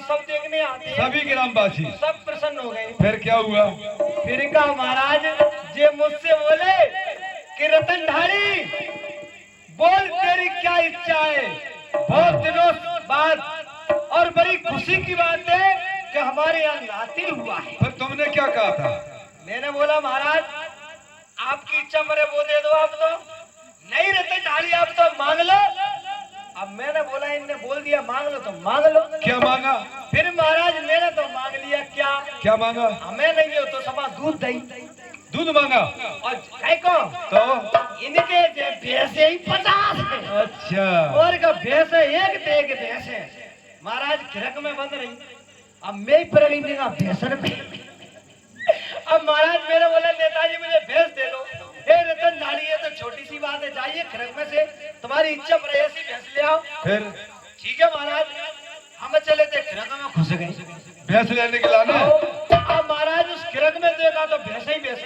सब देखने आते हैं। सभी ग्रामवासी सब प्रसन्न हो गए। फिर क्या हुआ? फिर कहा महाराज जे मुझसे बोले कि रतन ढाली बोल तेरी क्या इच्छा है। बहुत दिनों बाद और बड़ी खुशी की बात है कि हमारे यहाँ नातिन हुआ है। फिर तुमने क्या कहा था? मैंने बोला महाराज आपकी इच्छा मरे वो दे दो। आप तो नहीं रतन ढाली आप तो मांग लो। अब मैंने बोला इनने बोल दिया मांग लो तो मांग लो। क्या मांगा? फिर महाराज मैंने तो मांग लिया। क्या क्या मांगा? हमें नहीं हो तो सभा दूध दही। दूध मांगा? और है कौन? तो इनके भैंसे ही 50 है। अच्छा। और का भैंस एक ते एक भैंस है। महाराज खिरक में बंद रही। अब मैं ही प्रवीण देगा भैंसन पे। अब महाराज मेरे बोला नेताजी मुझे भैंस दे दो। हे रतन ढाली ये तो छोटी सी बात है। जाइए खिरक में से तुम्हारी इच्छा पर ऐसी भैंस ले आओ। फिर ठीक है महाराज। हम चले थे खिरक में घुस गए भैंस लेने के लाना। अब महाराज उस खिरक में देखा तो भैंस ही भैंस।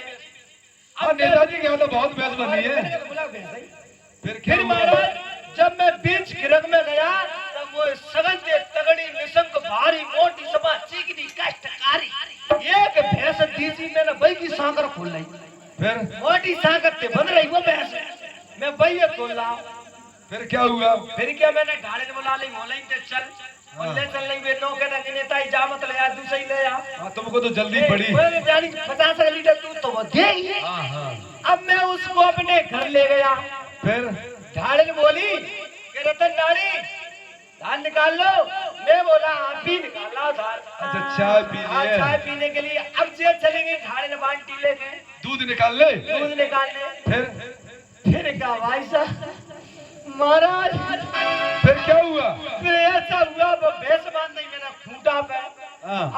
हाँ नेताजी के यहाँ तो बहुत भैंस बनी है। बोला भैंस ही। फिर महाराज जब मैं बीच खिरक में गया तब वो सगन से तगड़ी निशंक भारी मोटी सभा चिकनी कष्टकारी एक भैंस दीसी मैंने वही की सांकर खोल ली। फिर मोटी सांकर से बन रही वो भैंस। मैं वही खोल रहा। फिर क्या हुआ? फिर क्या मैंने ढाले ने बुला ली मोला चल और ले चल नहीं वे नौके ना नेता ही जा मत ले आ दूसरे ही ले आ। हाँ तुमको तो जल्दी पड़ी। 50 लीटर दूध तो वो देगी। हाँ हाँ। अब मैं उसको अपने घर ले गया। फिर ढाले ने बोली कि रतन ढाली धान निकाल लो। मैं बोला आप भी निकाला धान। अच्छा चाय पी लिए? चाय पीने के लिए अब जे चलेंगे। ढाले ने बाल्टी लेके दूध निकाल ले। दूध निकालने। फिर क्या भाई साहब महाराज फिर क्या हुआ? फिर ऐसा हुआ वो भैंस बांध नहीं मेरा खूंटा पे।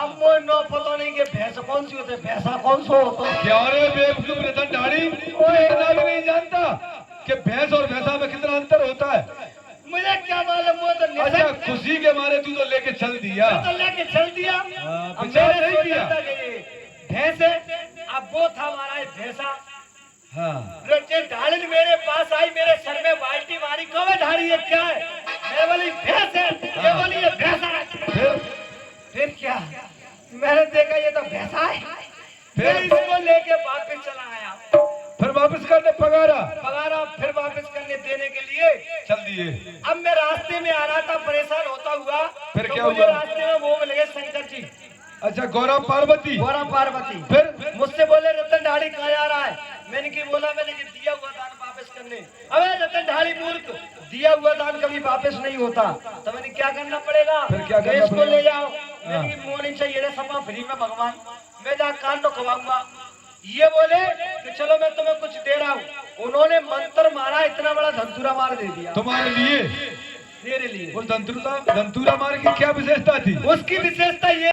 अब मुझे नो पता नहीं कि भैंस कौन सी होते भैंसा कौन सा होता। क्या रे बेवकूफ रतन ढाली इतना भी नहीं जानता कि भैंस और भैंसा में कितना अंतर होता है? मुझे क्या मालूम। वो तो अच्छा खुशी के मारे तू तो लेके चल दिया। तो लेके चल दिया। अब विचार मैंने नहीं किया। सोचा था कि ये भैंस है। अब वो था हमारा भैंसा। हाँ ढाली मेरे पास आई मेरे सर में बाल्टी मारी। कब ढाली ये क्या है? मैं बोली भैंस है। ये बोली ये भैंसा है। फिर क्या मैंने देखा ये तो भैंसा है। फिर इसको लेके वापस चला आया। फिर वापस करने पगारा फिर वापस करने देने के लिए चल दिए। अब मैं रास्ते में आ रहा था परेशान होता हुआ। फिर तो क्या मुझे हुआ? रास्ते में वो मिल गए शंकर जी। अच्छा गौरव पार्वती। गौरव पार्वती। फिर मुझसे बोले रतन ढाली कहाँ जा रहा है? मैंने की बोला मैंने कि दिया हुआ दान वापस करने। अबे रतन ढाली मूर्ख दिया हुआ दान कभी वापस नहीं होता। तो मैंने क्या करना पड़ेगा? फिर क्या करना इसको पड़ेगा? ले जाओ। मैंने की मोनी चाहिए सपा फ्री में भगवान मैं जा कान तो खवाऊंगा। ये बोले कि चलो मैं तुम्हें कुछ दे रहा हूँ। उन्होंने मंत्र मारा इतना बड़ा धंतुरा मार दे दिया तुम्हारे लिए। मेरे लिए। वो धंतुरा मार की क्या विशेषता थी? उसकी विशेषता ये